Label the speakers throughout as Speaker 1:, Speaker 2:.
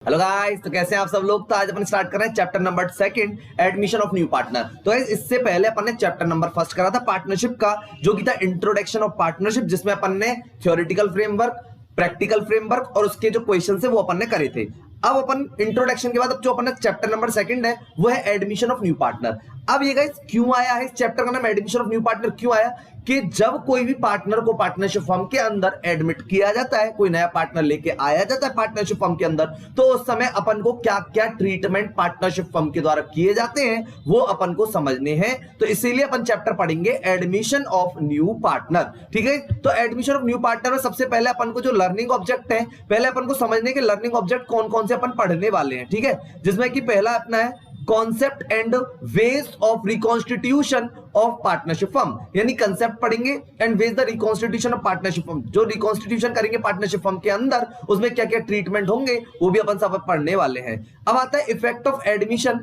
Speaker 1: Hello guys, तो कैसे हैं आप सब लोग। तो आज अपन स्टार्ट कर रहे हैं chapter number 2 admission of new partner. तो गाइस इससे पहले अपन ने चैप्टर नंबर 1 करा था पार्टनरशिप का, जो कि था इंट्रोडक्शन ऑफ पार्टनरशिप, जिसमें अपन ने थ्योरेटिकल फ्रेमवर्क, प्रैक्टिकल फ्रेमवर्क और उसके जो क्वेश्चन है वो अपन ने करे थे। अब अपन इंट्रोडक्शन के बाद अब जो अपन चैप्टर नंबर 2 है वो है एडमिशन ऑफ न्यू पार्टनर। अब ये गाइस क्यों आया है इस चैप्टर का नाम एडमिशन ऑफ न्यू पार्टनर, क्यों आया कि जब कोई भी पार्टनर को पार्टनरशिप फर्म के अंदर एडमिट किया जाता है, कोई नया पार्टनर लेके आया जाता है पार्टनरशिप फर्म के अंदर, तो उस समय अपन को क्या क्या ट्रीटमेंट पार्टनरशिप फर्म के द्वारा किए जाते हैं वो अपन को समझने हैं। तो इसीलिए अपन चैप्टर पढ़ेंगे एडमिशन ऑफ न्यू पार्टनर। ठीक है, तो एडमिशन ऑफ न्यू पार्टनर में सबसे पहले अपन को जो लर्निंग ऑब्जेक्ट है, पहले अपन को समझने के लर्निंग ऑब्जेक्ट कौन कौन से अपन पढ़ने वाले हैं। ठीक है, जिसमें कि पहला अपना है concept and ways of reconstitution of partnership firm, यानी कंसेप्ट पढ़ेंगे and ways the reconstitution of partnership firm. जो रिकॉन्स्टिट्यूशन करेंगे पार्टनरशिप फर्म के अंदर, उसमें क्या क्या ट्रीटमेंट होंगे वो भी अपन सब पढ़ने वाले हैं। अब आता है effect of admission.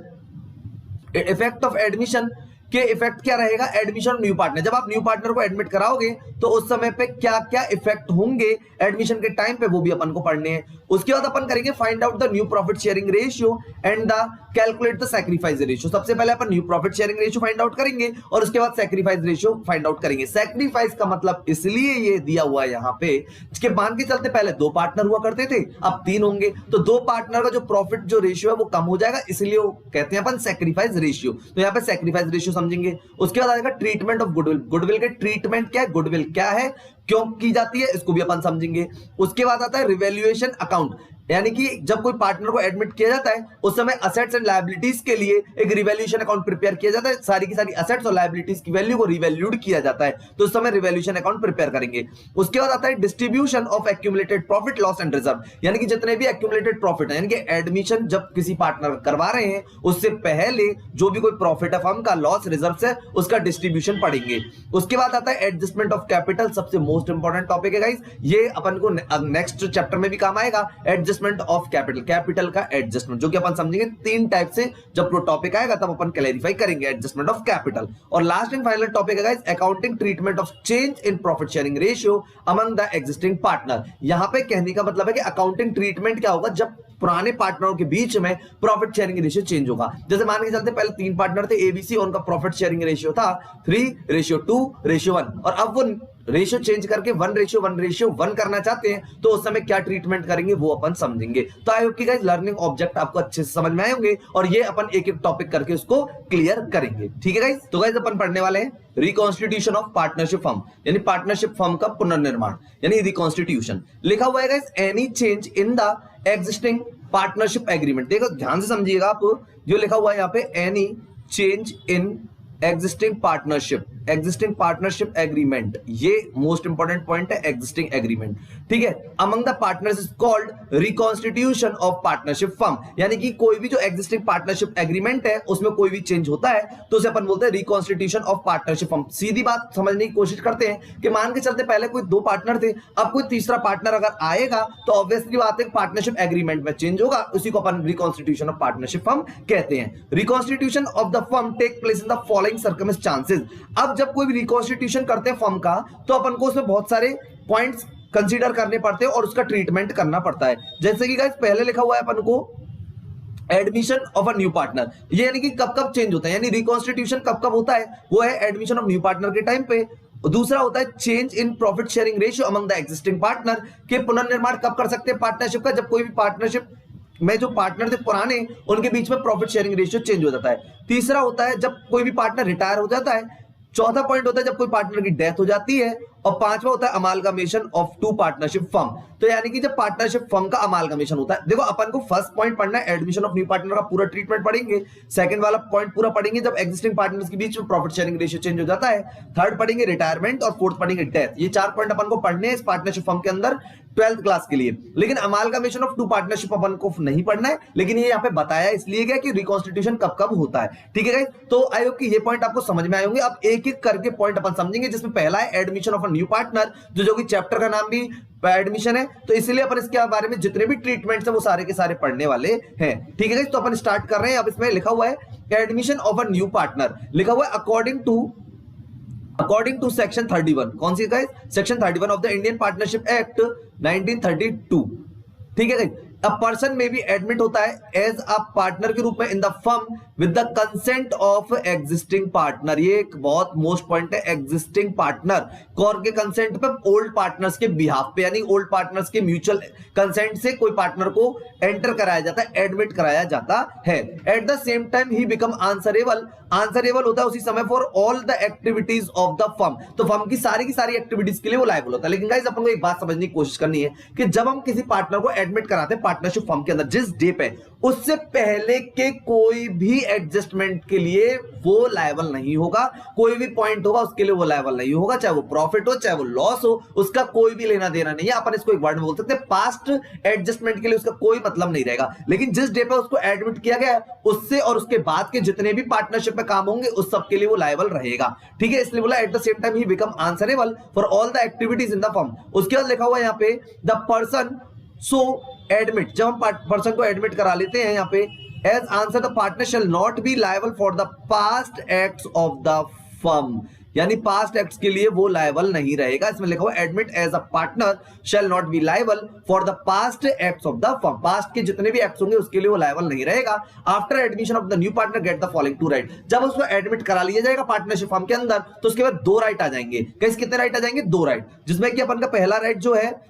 Speaker 1: Effect of admission के इफेक्ट क्या रहेगा एडमिशन न्यू पार्टनर। जब आप न्यू पार्टनर को एडमिट कराओगे तो उस समय पे क्या क्या इफेक्ट होंगे एडमिशन के टाइम पे, वो भी अपन को पढ़ने हैं। उसके बाद अपन करेंगे find out the new profit sharing ratio and the calculate the sacrifice ratio. सबसे पहले अपन new profit sharing ratio find out करेंगे और उसके बाद सैक्रिफाइस रेशियो फाइंड आउट करेंगे। सैक्रिफाइस का मतलब इसलिए ये दिया हुआ है यहाँ पे, इसके मान के चलते पहले 2 पार्टनर हुआ करते थे, अब 3 होंगे, तो 2 पार्टनर का जो प्रॉफिट जो रेशियो है वो कम हो जाएगा, इसलिए वो कहते हैं अपन सैक्रिफाइस रेशियो। तो यहाँ पे सैक्रिफाइस रेशियो समझेंगे। उसके बाद आएगा ट्रीटमेंट ऑफ गुडविल। गुडविल के ट्रीटमेंट क्या है, गुडविल क्या है, क्यों की जाती है, इसको भी अपन समझेंगे। उसके बाद आता है रिवैल्यूएशन अकाउंट, यानी कि जब कोई पार्टनर को एडमिट किया जाता है उस समय असेट्स एंड लायबिलिटीज के लिए एक रिवैल्यूएशन अकाउंट प्रिपेयर किया जाता है। सारी की सारी असेट्स और लायबिलिटीज की वैल्यू को रिवैल्यूड किया जाता है, तो उस समय रिवैल्यूएशन अकाउंट प्रिपेयर करेंगे। उसके बाद आता है distribution of accumulated profit, loss and reserve, यानी कि जितने भी एक्यूमुलेटेड प्रॉफिट है, यानी कि एडमिशन जब किसी पार्टनर करवा रहे हैं उससे पहले जो भी कोई प्रॉफिट है फर्म का, लॉस, रिजर्व से, उसका डिस्ट्रीब्यूशन पढ़ेंगे। उसके बाद आता है एडजस्टमेंट ऑफ कैपिटल, सबसे मोस्ट इंपॉर्टेंट टॉपिक है गाइस, ये अपन को नेक्स्ट चैप्टर में भी काम आएगा। एडजस्टमेंट ऑफ कैपिटल, कैपिटल का एडजस्टमेंट, जो कि अपन समझेंगे 3 टाइप से, जब टॉपिक आएगा तब अपन क्लैरिफाई करेंगे एडजस्टमेंट ऑफ कैपिटल। और लास्ट एंड फाइनल टॉपिक है guys accounting treatment of change in profit sharing ratio among the existing partner. यहां पे कहने का मतलब है कि अकाउंटिंग ट्रीटमेंट क्या होगा जब पुराने पार्टनरों के बीच में प्रॉफिट शेयरिंग रेशियो चेंज होगा। जैसे मान के चलते पहले 3 पार्टनर थे एबीसी, उनका प्रॉफिट शेयरिंग रेशियो था 3:2:1, और अब वो रेशियो चेंज करके 1:1 करना चाहते हैं, तो उस समय क्या ट्रीटमेंट करेंगे वो अपन समझेंगे। तो आई होप कि गाइस लर्निंग ऑब्जेक्ट आपको अच्छे से समझ में आए होंगे और ये अपन एक एक टॉपिक करके उसको क्लियर करेंगे। ठीक है गाइस, तो गाइस अपन पढ़ने वाले हैं रिकॉन्स्टिट्यूशन ऑफ पार्टनरशिप फर्म, यानी पार्टनरशिप फर्म का पुनर्निर्माण, यानी रिकॉन्स्टिट्यूशन। लिखा हुआ है guys any change in the existing partnership agreement. देखो ध्यान से समझिएगा आप, जो लिखा हुआ है यहाँ पे any change in existing partnership agreement, ये मोस्ट इंपॉर्टेंट पॉइंट है, एग्जिस्टिंग एग्रीमेंट। ठीक है, among the partners is called reconstitution of partnership firm, यानी कि कोई भी जो एग्जिस्टिंग पार्टनरशिप एग्रीमेंट है उसमें कोई भी चेंज होता है तो उसे अपन बोलते हैं रिकॉन्स्टिट्यूशन ऑफ पार्टनरशिप फर्म। सीधी बात समझने की कोशिश करते हैं कि मान के चलते पहले कोई 2 पार्टनर थे, अब कोई तीसरा पार्टनर अगर आएगा तो ऑब्वियसली बात है पार्टनरशिप एग्रीमेंट में चेंज होगा, उसी को अपन रिकॉन्स्टिट्यूशन ऑफ पार्टनरशिप फर्म कहते हैं। Reconstitution of the firm take place in the following circumstances. अब जब कोई भी रिकॉन्स्टिट्यूशन करते हैं फर्म का तो अपन को उसमें बहुत सारे पॉइंट्स कंसीडर करने पड़ते हैं और उसका ट्रीटमेंट करना पड़ता है। जैसे कि गाइस पहले लिखा हुआ है अपन को admission of a new partner, ये यानी कि कब कब चेंज होता है, यानी रिकॉन्स्टिट्यूशन कब कब होता है, वो है एडमिशन ऑफ न्यू पार्टनर के टाइम पे। दूसरा होता है change in profit sharing ratio among the existing partner, के पुनर्निर्माण कब कर सकते हैं पार्टनरशिप का, जब कोई भी पार्टनरशिप में जो पार्टनर थे पुराने उनके बीच में प्रॉफिट शेयरिंग रेशियो चेंज हो जाता है। तीसरा होता है जब कोई भी पार्टनर रिटायर हो जाता है। चौथा पॉइंट होता है जब कोई पार्टनर की डेथ हो जाती है। और 5वां होता है अमालगमेशन ऑफ 2 पार्टनरशिप फर्म, तो यानी कि जब पार्टनरशिप फर्म का अमालगमेशन होता है। देखो अपन को फर्स्ट पॉइंट पढ़ना है एडमिशन ऑफ न्यू पार्टनर का पूरा ट्रीटमेंट पढ़ेंगे, सेकंड वाला पॉइंट पूरा पढ़ेंगे जब एग्जिस्टिंग पार्टनर्स के बीच में प्रॉफिट शेयरिंग रेशियो चेंज हो जाता है, थर्ड पढ़ेंगे रिटायरमेंट और फोर्थ पढ़ेंगे डेथ। ये 4 पॉइंट अपन को पढ़ने हैं इस पार्टनरशिप फर्म के अंदर 12th क्लास के लिए। लेकिन अमालगमेशन ऑफ 2 पार्टनरशिप अपन को नहीं पढ़ना है, लेकिन ये यहाँ पे बताया इसलिए गया कि रिकॉन्स्टिट्यूशन कब कब होता है। ठीक है गाइस, तो आई होप कि ये पॉइंट आपको समझ में आए होंगे। अब एक एक करके पॉइंट अपन समझेंगे, जिसमें पहला है admission of a new partner, जो कि चैप्टर का नाम भी एडमिशन है, तो इसलिए अपन इसके बारे में जितने भी ट्रीटमेंट्स है वो सारे के सारे पढ़ने वाले हैं। ठीक है गाइस, तो अपन स्टार्ट कर रहे हैं। अब इसमें लिखा हुआ है admission of a new partner, लिखा हुआ है अकॉर्डिंग टू सेक्शन 31। कौन see guys, section 31 of the Indian partnership act 1932। ठीक है गाइस, अ पर्सन में भी एडमिट होता है एज अ पार्टनर के रूप में in the firm with the consent of existing partner. ये एक बहुत मोस्ट पॉइंट है, एग्जिस्टिंग पार्टनर कौन के कंसेंट पे, ओल्ड पार्टनर्स के बिहाफ पे, यानी ओल्ड पार्टनर्स के म्यूचुअल कंसेंट से कोई पार्टनर को एंटर कराया जाता है, एडमिट कराया जाता है। At the same time he become answerable, answerable होता है उसी समय for all the activities of the firm. तो फर्म की सारी एक्टिविटीज के लिए वो लायबल होता है। लेकिन गाइस अपन को एक बात समझने की कोशिश करनी है कि जब हम किसी पार्टनर को एडमिट कराते हैं पार्टनरशिप फर्म के अंदर, जिस डे पे, उससे पहले के कोई भी एडजस्टमेंट के लिए वो लायबल नहीं होगा। कोई भी पॉइंट होगा उसके लिए वो लायबल नहीं होगा, चाहे वो प्रॉफिट हो चाहे वो लॉस हो, उसका कोई भी लेना देना नहीं है। अपन इसको एक वर्ड में बोल सकते हैं, पास्ट एडजस्टमेंट के लिए उसका कोई मतलब नहीं रहेगा। लेकिन जिस डे पे उसको एडमिट किया गया उससे और उसके बाद के जितने भी पार्टनरशिप में काम होंगे उस सब के लिए वो लायबल रहेगा। ठीक है, इसलिए बोला at the same time he become answerable for all the activities in the firm. उसके बाद लिखा हुआ है यहाँ पे द पर्सन सो एडमिट, जब हम पर्सन को एडमिट करा लेते हैं यहाँ पे, as answer the partner shall not be liable for the past acts of the firm, यानी पास्ट एक्ट्स के लिए वो लायबल नहीं रहेगा। इसमें लिखा हुआ admit as a partner shall not be liable for the past acts of the firm, past के जितने भी एक्ट्स होंगे उसके लिए वो लायबल नहीं रहेगा। After admission of the new partner get the following two right, जब उसको एडमिट करा लिया जाएगा पार्टनरशिप फर्म के अंदर तो उसके बाद दो राइट आ जाएंगे। कैसे, कितने राइट आ जाएंगे? दो राइट, जिसमें कि अपन का पहला राइट जो है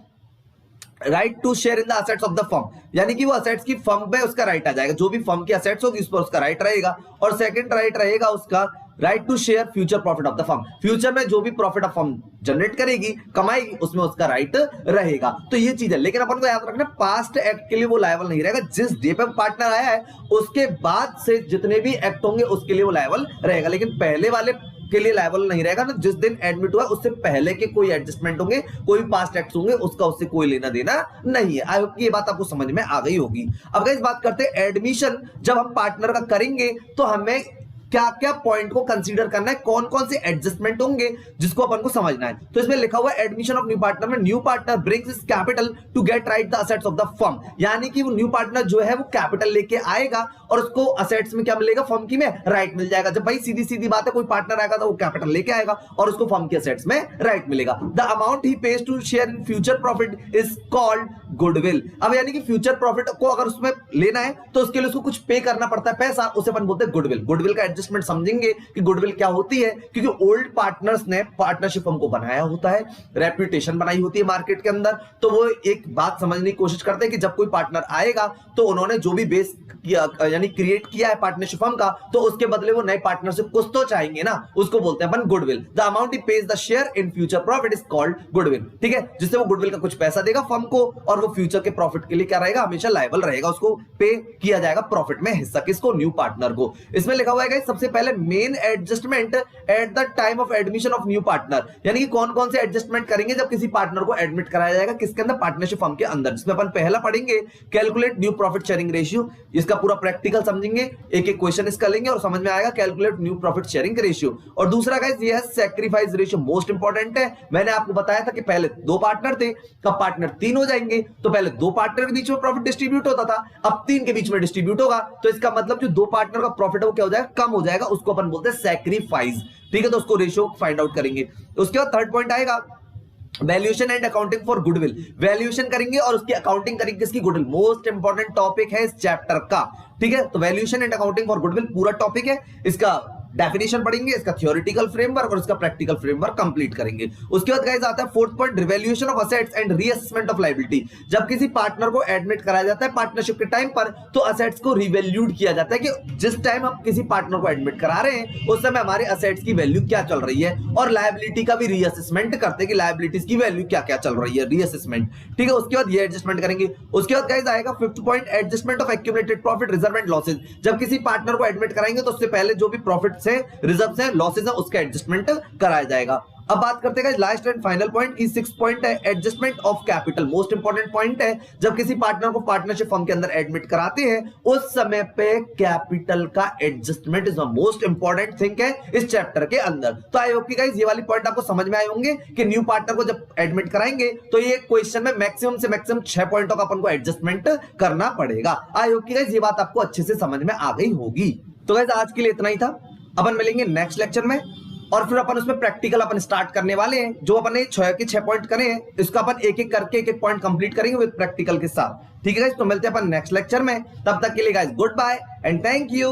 Speaker 1: right to share in the assets of the firm, यानी कि वो असेट्स की फर्म पे उसका राइट आ जाएगा, जो भी फर्म की असेट्स होगी उस पर उसका राइट रहेगा। और सेकंड राइट रहेगा उसका right to share future profit of the firm, future में जो भी प्रॉफिट ऑफ फर्म जनरेट करेगी कमाएगी उसमें उसका राइट रहेगा। तो ये चीज है, लेकिन अपन को याद रखना पास्ट एक्ट के लिए वो लायबल नहीं रहेगा। जिस डे पे पार्टनर आया है उसके बाद से जितने भी एक्ट होंगे उसके लिए वो लायबल रहेगा, लेकिन पहले वाले के लिए लायबल नहीं रहेगा ना। जिस दिन एडमिट हुआ उससे पहले के कोई एडजस्टमेंट होंगे, कोई पास्ट एक्ट्स होंगे, उसका उससे कोई लेना देना नहीं है। आई होप कि ये बात आपको समझ में आ गई होगी। अब गाइस बात करते हैं एडमिशन जब हम पार्टनर का करेंगे तो हमें क्या क्या पॉइंट को कंसीडर करना है, कौन कौन से एडजस्टमेंट होंगे जिसको अपन को समझना है। तो इसमें लिखा हुआ है एडमिशन ऑफ न्यू पार्टनर में new partner brings his capital to get right the assets of the firm, यानी कि वो न्यू पार्टनर जो है वो कैपिटल लेके आएगा और उसको असेट्स में क्या मिलेगा, फर्म की में राइट मिल जाएगा। जब भाई सीधी सीधी बात है, कोई पार्टनर आएगा तो वो कैपिटल लेके आएगा और उसको फर्म की असेट्स में राइट मिलेगा। The amount he pays to share in future profit is called goodwill. अब यानी कि फ्यूचर प्रॉफिट को अगर उसमें लेना है तो उसके लिए उसको कुछ पे करना पड़ता है पैसा, उसे अपन बोलते हैं गुडविल। गुडविल का एडजस्टमेंट समझेंगे कि गुडविल क्या होती है, क्योंकि ओल्ड पार्टनर्स ने पार्टनरशिप फर्म को बनाया होता है, रेप्यूटेशन बनाई होती है मार्केट के अंदर, तो वो एक बात समझने की कोशिश करते हैं कि जब कोई पार्टनर आएगा तो उन्होंने जो भी बेस किया यानी क्रिएट किया है पार्टनरशिप फर्म का, तो उसके बदले वो नए पार्टनर से कुछ तो चाहेंगे ना, उसको बोलते हैं अपन goodwill. The amount he pays the share in future profit is called goodwill. ठीक है, जिससे वो गुडविल का कुछ पैसा देगा फर्म को और वो फ्यूचर के प्रॉफिट के लिए क्या रहेगा, हमेशा लायबल रहेगा, उसको पे किया जाएगा प्रॉफिट में हिस्सा, किसको, न्यू पार्टनर को। इसमें लिखा हुआ है सबसे पहले main adjustment at the time of admission of new partner, यानी कि कौन कौन से एडजस्टमेंट करेंगे जब किसी पार्टनर को एडमिट कराया जाएगा, किसके अंदर, पार्टनरशिप फर्म के अंदर। जिसमें अपन पहला पढ़ेंगे calculate new profit sharing ratio, इसका पूरा प्रैक्टिकल समझेंगे, एक एक क्वेश्चन इसका लेंगे और समझ में आएगा calculate new profit sharing ratio. और दूसरा गाइस ये है सैक्रिफाइस रेशियो, मोस्ट इंपॉर्टेंट है। मैंने आपको बताया था कि पहले दो पार्टनर थे, अब पार्टनर तीन हो जाएंगे, तो पहले दो पार्टनर के बीच में प्रॉफिट डिस्ट्रीब्यूट होता था, अब तीन के बीच में डिस्ट्रीब्यूट होगा, तो इसका मतलब जो दो पार्टनर का प्रॉफिट है वो क्या हो जाएगा, कम हो जाएगा, उसको अपन बोलते हैं सैक्रिफाइस। ठीक है, तो उसको रेशियो फाइंड आउट करेंगे। उसके बाद थर्ड पॉइंट आएगा valuation and accounting for goodwill, valuation करेंगे और उसकी अकाउंटिंग करेंगे किसकी, गुडविल। मोस्ट इंपॉर्टेंट टॉपिक है इस चैप्टर का। ठीक है, तो valuation and accounting for goodwill पूरा टॉपिक है, इसका डेफिनेशन पढ़ेंगे, इसका थ्योरेटिकल फ्रेमवर्क और इसका प्रैक्टिकल फ्रेमवर्क कंप्लीट करेंगे। उसके बाद गाइस आता है fourth point, revaluation of assets and reassessment of liability. जब किसी पार्टनर को एडमिट कराया जाता है पार्टनरशिप के टाइम पर, तो असेट्स को रिवैल्यूड किया जाता है कि जिस टाइम हम किसी पार्टनर को एडमिट करा रहे हैं उस समय हमारे असेट्स की वैल्यू क्या चल रही है, और लायबिलिटी का भी रीअसेसमेंट करते हैं कि लायबिलिटीज की वैल्यू क्या क्या चल रही है, रीअसेसमेंट। ठीक है, उसके बाद ये एडजस्टमेंट करेंगे। उसके बाद गाइस आएगा fifth point, adjustment of accumulated profit, reserve and losses. जब किसी पार्टनर को एडमिट कराएंगे तो उससे पहले जो भी प्रॉफिट्स है, रिजर्व लॉसेस है, उसका एडजस्टमेंट कराया जाएगा। अब बात करते हैं लास्ट एंड फाइनल पॉइंट की, सिक्स पॉइंट है adjustment of capital, most important point है। जब किसी पार्टनर को पार्टनरशिप फर्म के अंदर एडमिट कराते हैं उस समय पे कैपिटल का adjustment is the most important thing है इस चैप्टर के अंदर। तो आई होप कि गाइस ये वाली पॉइंट आपको समझ में आए होंगे कि न्यू पार्टनर को जब एडमिट कराएंगे तो ये क्वेश्चन में मैक्सिमम से मैक्सिमम 6 पॉइंटों का अपन को एडजस्टमेंट करना पड़ेगा। आई होप कि गाइस ये बात आपको अच्छे से समझ में आ गई होगी। तो गाइस आज के लिए इतना ही था, अपन मिलेंगे नेक्स्ट लेक्चर में। और फिर अपन उसमें प्रैक्टिकल अपन स्टार्ट करने वाले हैं। जो अपन ने 6 के 6 पॉइंट करे हैं, इसको अपन एक एक करके एक एक पॉइंट कंप्लीट करेंगे विद प्रैक्टिकल के साथ। ठीक है गाइस, तो मिलते हैं अपन नेक्स्ट लेक्चर में। तब तक के लिए guys goodbye and thank you.